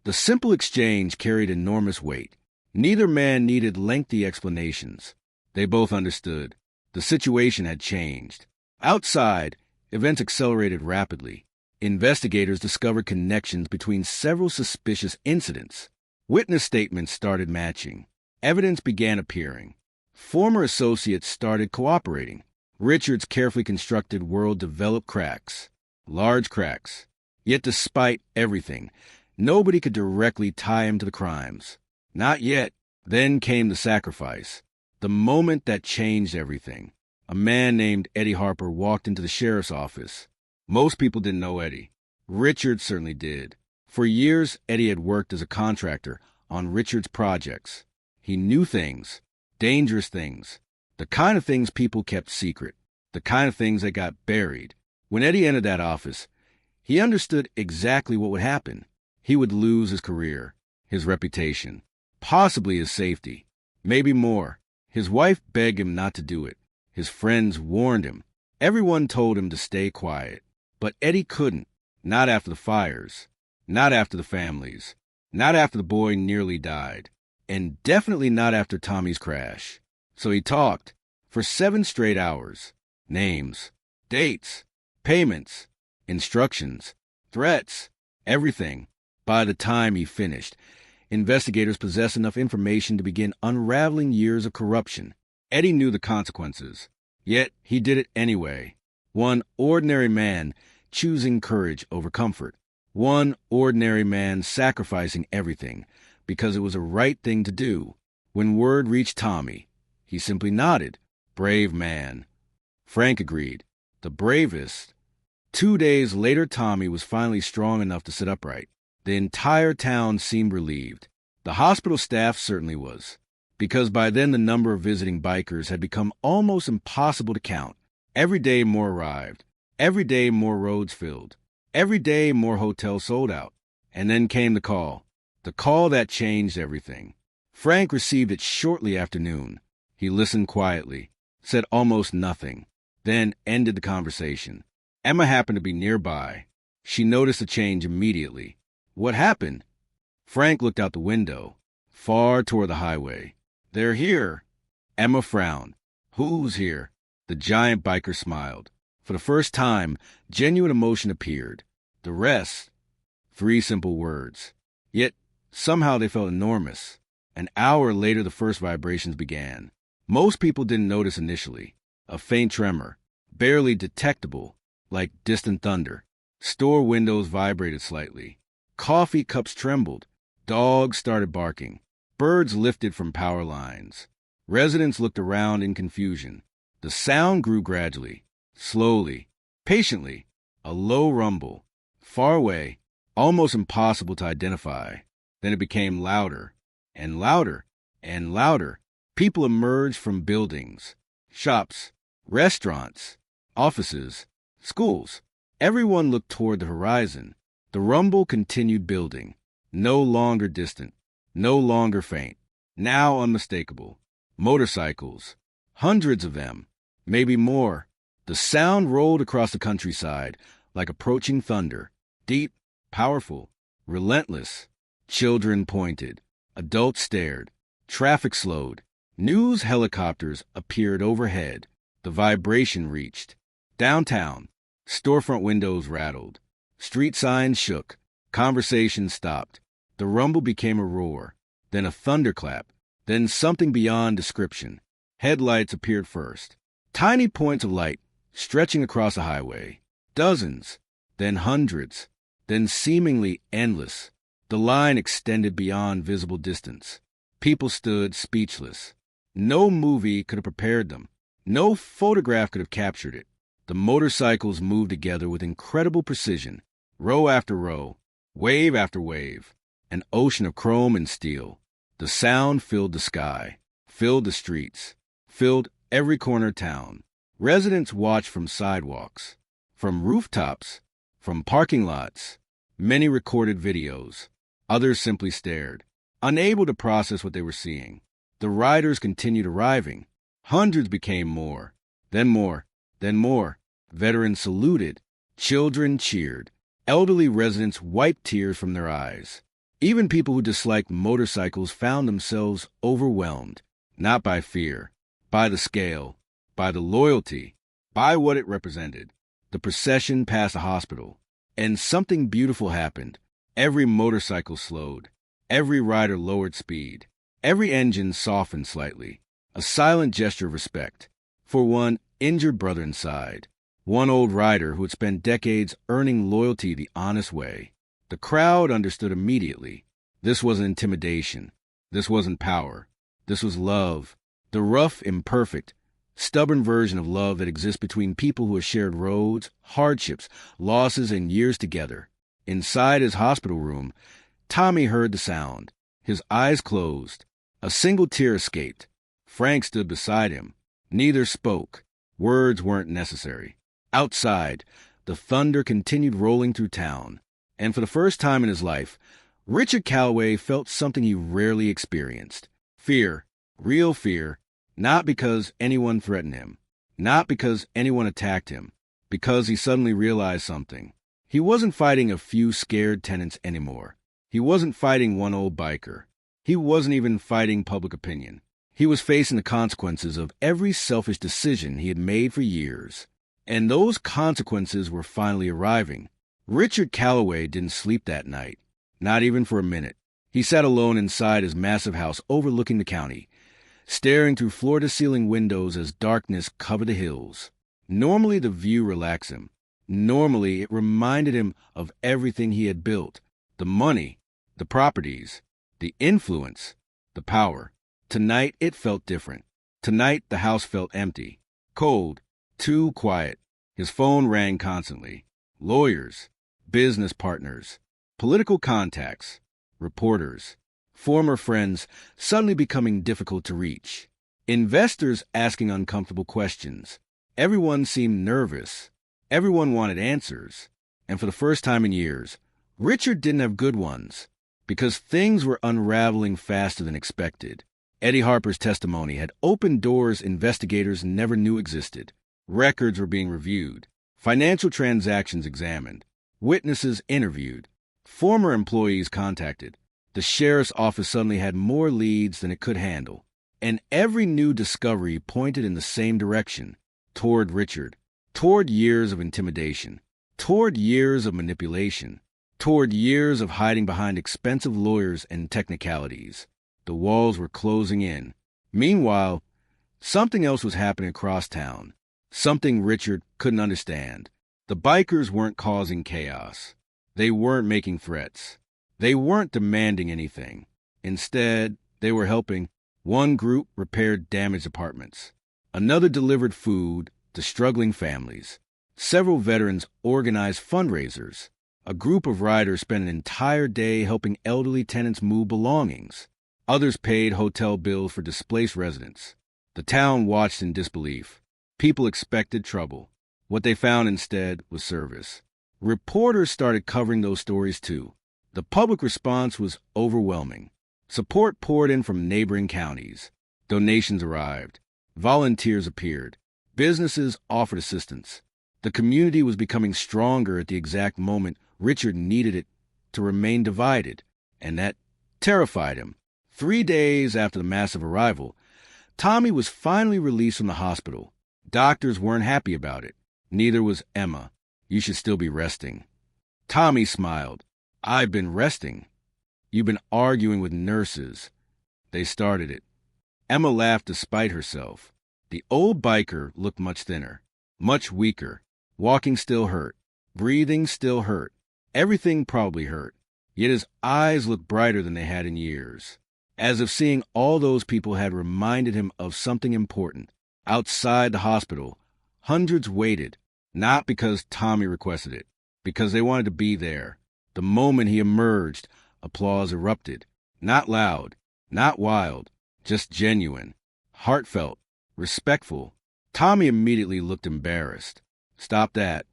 The simple exchange carried enormous weight. Neither man needed lengthy explanations. They both understood. The situation had changed. Outside, events accelerated rapidly. Investigators discovered connections between several suspicious incidents. Witness statements started matching. Evidence began appearing. Former associates started cooperating. Richard's carefully constructed world developed cracks. Large cracks. Yet despite everything, nobody could directly tie him to the crimes. Not yet. Then came the sacrifice. The moment that changed everything. A man named Eddie Harper walked into the sheriff's office. Most people didn't know Eddie. Richard certainly did. For years, Eddie had worked as a contractor on Richard's projects. He knew things, dangerous things, the kind of things people kept secret, the kind of things that got buried. When Eddie entered that office, he understood exactly what would happen. He would lose his career, his reputation, possibly his safety, maybe more. His wife begged him not to do it. His friends warned him. Everyone told him to stay quiet. But Eddie couldn't. Not after the fires. Not after the families. Not after the boy nearly died. And definitely not after Tommy's crash. So he talked for 7 straight hours. Names, dates, payments, instructions, threats, everything. By the time he finished, investigators possessed enough information to begin unraveling years of corruption. Eddie knew the consequences, yet he did it anyway. One ordinary man choosing courage over comfort. One ordinary man sacrificing everything because it was the right thing to do. When word reached Tommy, he simply nodded. Brave man. Frank agreed. The bravest. 2 days later, Tommy was finally strong enough to sit upright. The entire town seemed relieved. The hospital staff certainly was, because by then the number of visiting bikers had become almost impossible to count. Every day more arrived. Every day more roads filled. Every day more hotels sold out. And then came the call that changed everything. Frank received it shortly after noon. He listened quietly, said almost nothing, then ended the conversation. Emma happened to be nearby. She noticed the change immediately. What happened? Frank looked out the window, far toward the highway. They're here. Emma frowned. Who's here? The giant biker smiled. For the first time, genuine emotion appeared. The rest. 3 simple words. Yet Somehow they felt enormous. An hour later, the first vibrations began. Most people didn't notice initially. A faint tremor, barely detectable, like distant thunder. Store windows vibrated slightly. Coffee cups trembled. Dogs started barking. Birds lifted from power lines. Residents looked around in confusion. The sound grew gradually, slowly, patiently. A low rumble, far away, almost impossible to identify. Then it became louder, and louder, and louder. People emerged from buildings, shops, restaurants, offices, schools. Everyone looked toward the horizon. The rumble continued building, no longer distant, no longer faint, now unmistakable. Motorcycles, hundreds of them, maybe more. The sound rolled across the countryside like approaching thunder, deep, powerful, relentless. Children pointed. Adults stared. Traffic slowed. News helicopters appeared overhead. The vibration reached. Downtown, storefront windows rattled. Street signs shook. Conversations stopped. The rumble became a roar, then a thunderclap, then something beyond description. Headlights appeared first. Tiny points of light stretching across a highway. Dozens, then hundreds, then seemingly endless. The line extended beyond visible distance. People stood speechless. No movie could have prepared them. No photograph could have captured it. The motorcycles moved together with incredible precision, row after row, wave after wave, an ocean of chrome and steel. The sound filled the sky, filled the streets, filled every corner of town. Residents watched from sidewalks, from rooftops, from parking lots. Many recorded videos. Others simply stared, unable to process what they were seeing. The riders continued arriving. Hundreds became more, then more, then more. Veterans saluted. Children cheered. Elderly residents wiped tears from their eyes. Even people who disliked motorcycles found themselves overwhelmed, not by fear, by the scale, by the loyalty, by what it represented. The procession passed a hospital, and something beautiful happened. Every motorcycle slowed. Every rider lowered speed. Every engine softened slightly. A silent gesture of respect for one injured brother inside. One old rider who had spent decades earning loyalty the honest way. The crowd understood immediately. This wasn't intimidation. This wasn't power. This was love. The rough, imperfect, stubborn version of love that exists between people who have shared roads, hardships, losses, and years together. Inside his hospital room, Tommy heard the sound. His eyes closed. A single tear escaped. Frank stood beside him. Neither spoke. Words weren't necessary. Outside, the thunder continued rolling through town. And for the first time in his life, Richard Calloway felt something he rarely experienced. Fear, real fear, not because anyone threatened him, not because anyone attacked him, because he suddenly realized something. He wasn't fighting a few scared tenants anymore. He wasn't fighting one old biker. He wasn't even fighting public opinion. He was facing the consequences of every selfish decision he had made for years. And those consequences were finally arriving. Richard Calloway didn't sleep that night, not even for a minute. He sat alone inside his massive house overlooking the county, staring through floor-to-ceiling windows as darkness covered the hills. Normally the view relaxed him. Normally it reminded him of everything he had built, the money, the properties, the influence, the power. Tonight it felt different. Tonight the house felt empty, cold, too quiet. His phone rang constantly. Lawyers, business partners, political contacts, reporters, former friends suddenly becoming difficult to reach. Investors asking uncomfortable questions. Everyone seemed nervous. Everyone wanted answers. And for the first time in years, Richard didn't have good ones, because things were unraveling faster than expected. Eddie Harper's testimony had opened doors investigators never knew existed. Records were being reviewed, financial transactions examined, witnesses interviewed, former employees contacted. The sheriff's office suddenly had more leads than it could handle, and every new discovery pointed in the same direction, toward Richard, toward years of intimidation, toward years of manipulation, toward years of hiding behind expensive lawyers and technicalities. The walls were closing in. Meanwhile, something else was happening across town, something Richard couldn't understand. The bikers weren't causing chaos. They weren't making threats. They weren't demanding anything. Instead, they were helping. One group repaired damaged apartments. Another delivered food to struggling families. Several veterans organized fundraisers. A group of riders spent an entire day helping elderly tenants move belongings. Others paid hotel bills for displaced residents. The town watched in disbelief. People expected trouble. What they found instead was service. Reporters started covering those stories too. The public response was overwhelming. Support poured in from neighboring counties. Donations arrived. Volunteers appeared. Businesses offered assistance. The community was becoming stronger at the exact moment Richard needed it to remain divided, and that terrified him. 3 days after the massive arrival, Tommy was finally released from the hospital. Doctors weren't happy about it. Neither was Emma. You should still be resting. Tommy smiled. I've been resting. You've been arguing with nurses. They started it. Emma laughed despite herself. The old biker looked much thinner, much weaker. Walking still hurt. Breathing still hurt. Everything probably hurt. Yet his eyes looked brighter than they had in years. As if seeing all those people had reminded him of something important. Outside the hospital, hundreds waited, not because Tommy requested it, because they wanted to be there. The moment he emerged, applause erupted. Not loud, not wild, just genuine, heartfelt, respectful. Tommy immediately looked embarrassed. Stop that.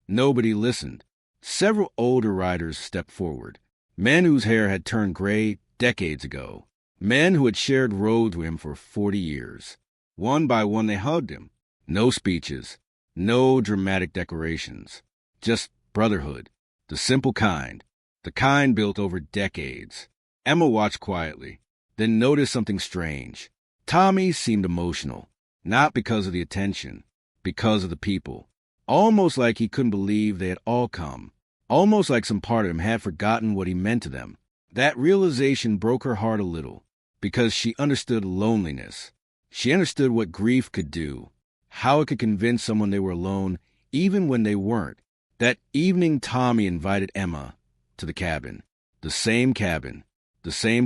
Nobody listened. Several older riders stepped forward. Men whose hair had turned gray decades ago. Men who had shared roads with him for 40 years. One by one they hugged him. No speeches. No dramatic declarations. Just brotherhood. The simple kind. The kind built over decades. Emma watched quietly, then noticed something strange. Tommy seemed emotional. Not because of the attention. Because of the people. Almost like he couldn't believe they had all come. Almost like some part of him had forgotten what he meant to them. That realization broke her heart a little, because she understood loneliness. She understood what grief could do, how it could convince someone they were alone, even when they weren't. That evening, Tommy invited Emma to the cabin. The same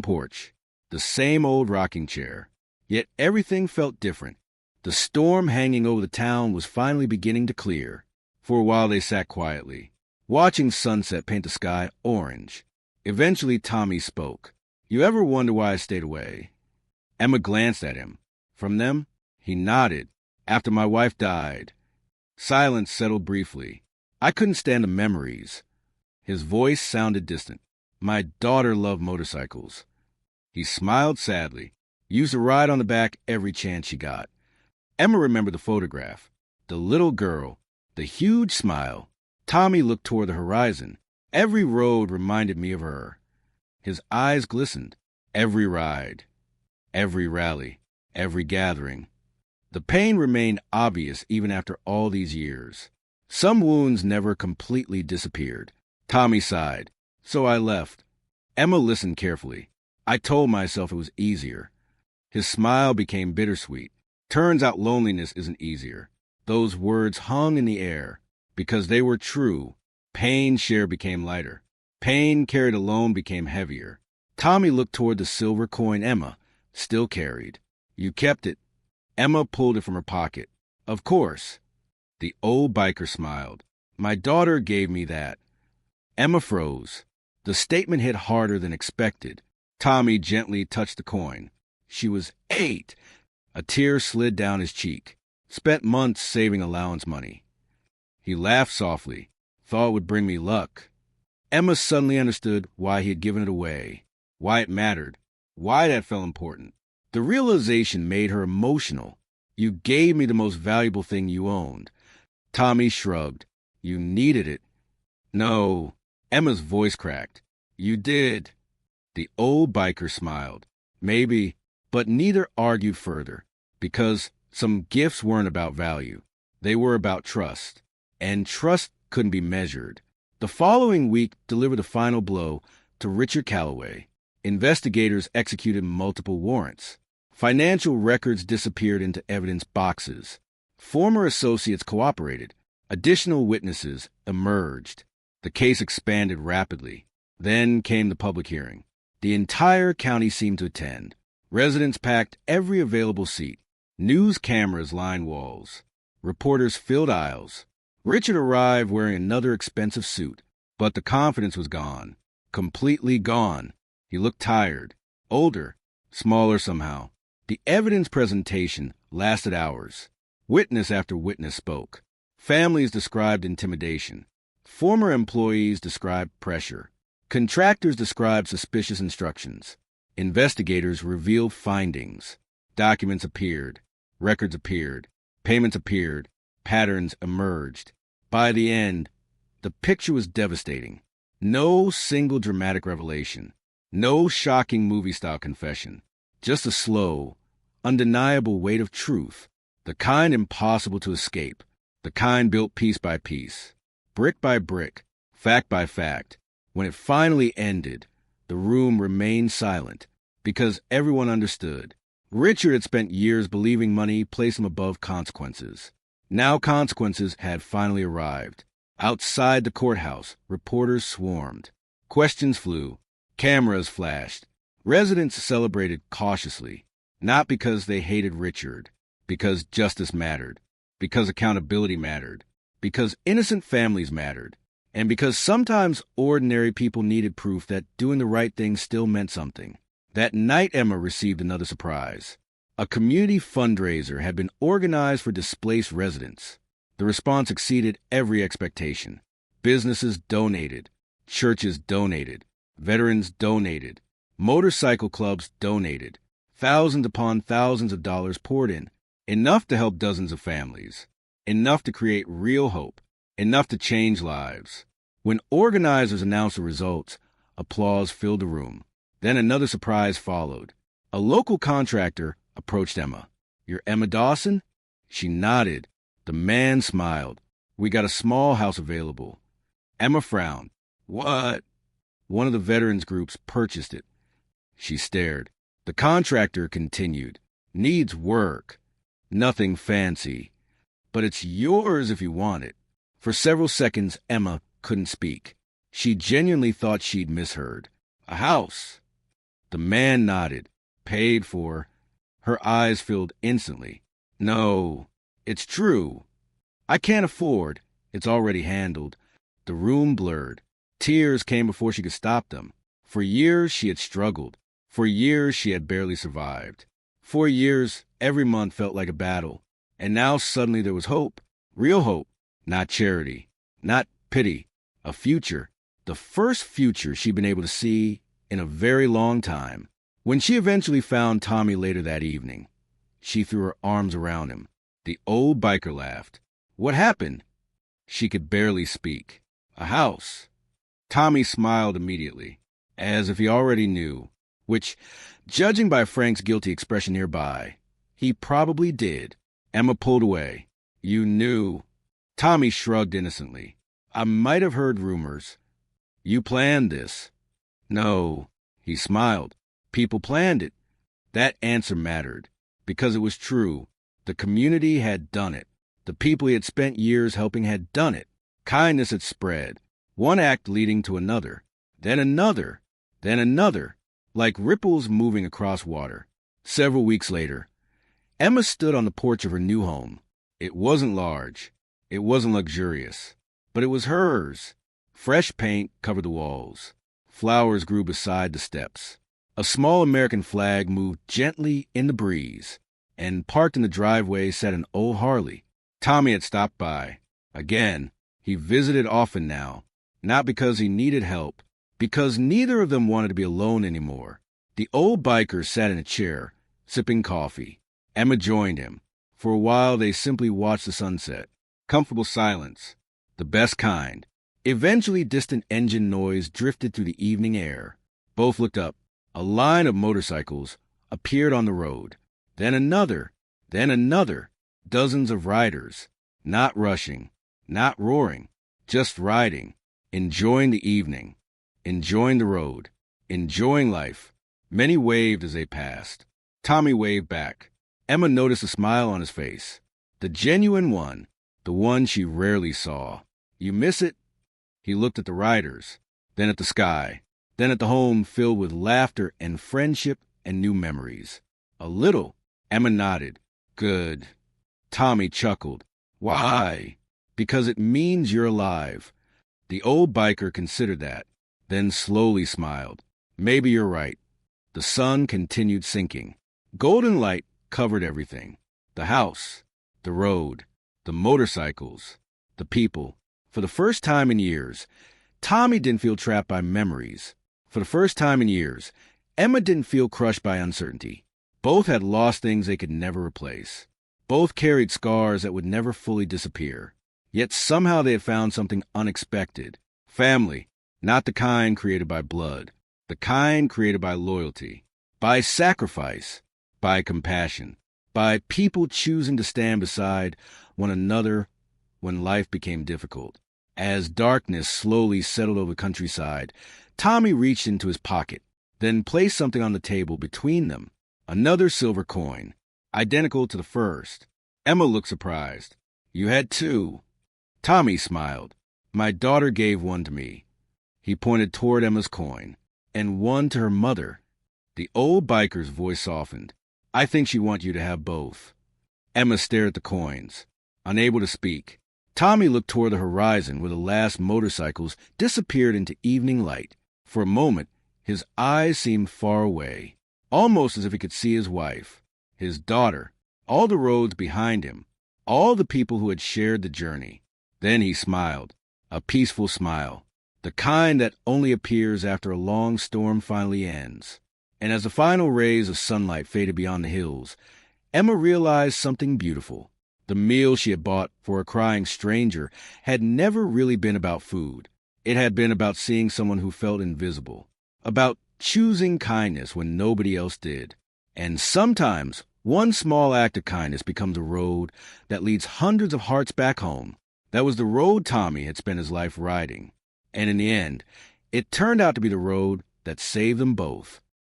porch, the same old rocking chair. Yet everything felt different. The storm hanging over the town was finally beginning to clear. For a while they sat quietly, watching sunset paint the sky orange. Eventually Tommy spoke. You ever wonder why I stayed away? Emma glanced at him. From them? He nodded. After my wife died. Silence settled briefly. I couldn't stand the memories. His voice sounded distant. My daughter loved motorcycles. He smiled sadly. Used to ride on the back every chance she got. Emma remembered the photograph. The little girl. The huge smile. Tommy looked toward the horizon. Every road reminded me of her. His eyes glistened. Every ride. Every rally. Every gathering. The pain remained obvious even after all these years. Some wounds never completely disappeared. Tommy sighed. So I left. Emma listened carefully. I told myself it was easier. His smile became bittersweet. Turns out loneliness isn't easier. Those words hung in the air. Because they were true, pain shared became lighter. Pain carried alone became heavier. Tommy looked toward the silver coin Emma still carried. You kept it. Emma pulled it from her pocket. Of course. The old biker smiled. My daughter gave me that. Emma froze. The statement hit harder than expected. Tommy gently touched the coin. She was 8. A tear slid down his cheek. Spent months saving allowance money. He laughed softly. Thought it would bring me luck. Emma suddenly understood why he had given it away. Why it mattered. Why that felt important. The realization made her emotional. You gave me the most valuable thing you owned. Tommy shrugged. You needed it. No. Emma's voice cracked. You did. The old biker smiled. Maybe, but neither argued further. Because some gifts weren't about value. They were about trust. And trust couldn't be measured. The following week delivered the final blow to Richard Calloway. Investigators executed multiple warrants. Financial records disappeared into evidence boxes. Former associates cooperated. Additional witnesses emerged. The case expanded rapidly. Then came the public hearing. The entire county seemed to attend. Residents packed every available seat. News cameras lined walls. Reporters filled aisles. Richard arrived wearing another expensive suit, but the confidence was gone. Completely gone. He looked tired, older, smaller somehow. The evidence presentation lasted hours. Witness after witness spoke. Families described intimidation. Former employees described pressure. Contractors described suspicious instructions. Investigators revealed findings. Documents appeared. Records appeared. Payments appeared. Patterns emerged. By the end, the picture was devastating. No single dramatic revelation. No shocking movie-style confession. Just a slow, undeniable weight of truth. The kind impossible to escape. The kind built piece by piece. Brick by brick. Fact by fact. When it finally ended, the room remained silent because everyone understood. Richard had spent years believing money placed him above consequences. Now consequences had finally arrived. Outside the courthouse, reporters swarmed. Questions flew. Cameras flashed. Residents celebrated cautiously, not because they hated Richard, because justice mattered, because accountability mattered, because innocent families mattered, and because sometimes ordinary people needed proof that doing the right thing still meant something. That night, Emma received another surprise. A community fundraiser had been organized for displaced residents. The response exceeded every expectation. Businesses donated. Churches donated. Veterans donated. Motorcycle clubs donated. Thousands upon thousands of dollars poured in. Enough to help dozens of families. Enough to create real hope. Enough to change lives. When organizers announced the results, applause filled the room. Then another surprise followed. A local contractor approached Emma. "You're Emma Dawson?" She nodded. The man smiled. "We got a small house available." Emma frowned. "What?" "One of the veterans groups purchased it." She stared. The contractor continued. "Needs work. Nothing fancy. But it's yours if you want it." For several seconds, Emma couldn't speak. She genuinely thought she'd misheard. "A house?" The man nodded. "Paid for." Her eyes filled instantly. "No, it's true. I can't afford. It's already handled." The room blurred. Tears came before she could stop them. For years she had struggled. For years she had barely survived. For years every month felt like a battle. And now suddenly there was hope. Real hope. Not charity. Not pity. A future. The first future she'd been able to see in a very long time. When she eventually found Tommy later that evening, she threw her arms around him. The old biker laughed. "What happened?" She could barely speak. "A house." Tommy smiled immediately, as if he already knew, which, judging by Frank's guilty expression nearby, he probably did. Emma pulled away. "You knew." Tommy shrugged innocently. "I might have heard rumors." "You planned this." "No." He smiled. "People planned it." That answer mattered, because it was true. The community had done it. The people he had spent years helping had done it. Kindness had spread, one act leading to another, then another, then another, like ripples moving across water. Several weeks later, Emma stood on the porch of her new home. It wasn't large. It wasn't luxurious. But it was hers. Fresh paint covered the walls. Flowers grew beside the steps. A small American flag moved gently in the breeze, and parked in the driveway sat an old Harley. Tommy had stopped by. Again, he visited often now, not because he needed help, because neither of them wanted to be alone anymore. The old biker sat in a chair, sipping coffee. Emma joined him. For a while, they simply watched the sunset. Comfortable silence. The best kind. Eventually, distant engine noise drifted through the evening air. Both looked up. A line of motorcycles appeared on the road. Then another. Then another. Dozens of riders. Not rushing. Not roaring. Just riding. enjoying the evening, enjoying the road, enjoying life. Many waved as they passed. Tommy waved back. Emma noticed a smile on his face. The genuine one, the one she rarely saw. You miss it? He looked at the riders, then at the sky, then at the home filled with laughter and friendship and new memories. A little. Emma nodded. Good. Tommy chuckled. Why? Because it means you're alive. The old biker considered that, then slowly smiled. Maybe you're right. The sun continued sinking. Golden light covered everything. The house, the road, the motorcycles, the people. For the first time in years, Tommy didn't feel trapped by memories. For the first time in years, Emma didn't feel crushed by uncertainty. Both had lost things they could never replace. Both carried scars that would never fully disappear. Yet somehow they had found something unexpected. Family, not the kind created by blood, the kind created by loyalty, by sacrifice, by compassion, by people choosing to stand beside one another when life became difficult. As darkness slowly settled over the countryside, Tommy reached into his pocket, then placed something on the table between them. Another silver coin, identical to the first. Emma looked surprised. You had two. Tommy smiled. My daughter gave one to me. He pointed toward Emma's coin. And one to her mother. The old biker's voice softened. I think she wants you to have both. Emma stared at the coins, unable to speak. Tommy looked toward the horizon where the last motorcycles disappeared into evening light. For a moment, his eyes seemed far away, almost as if he could see his wife, his daughter, all the roads behind him, all the people who had shared the journey. Then he smiled, a peaceful smile, the kind that only appears after a long storm finally ends. And as the final rays of sunlight faded beyond the hills, Emma realized something beautiful. The meal she had bought for a crying stranger had never really been about food. It had been about seeing someone who felt invisible, about choosing kindness when nobody else did. And sometimes one small act of kindness becomes a road that leads hundreds of hearts back home. That was the road Tommy had spent his life riding. And in the end, it turned out to be the road that saved them both.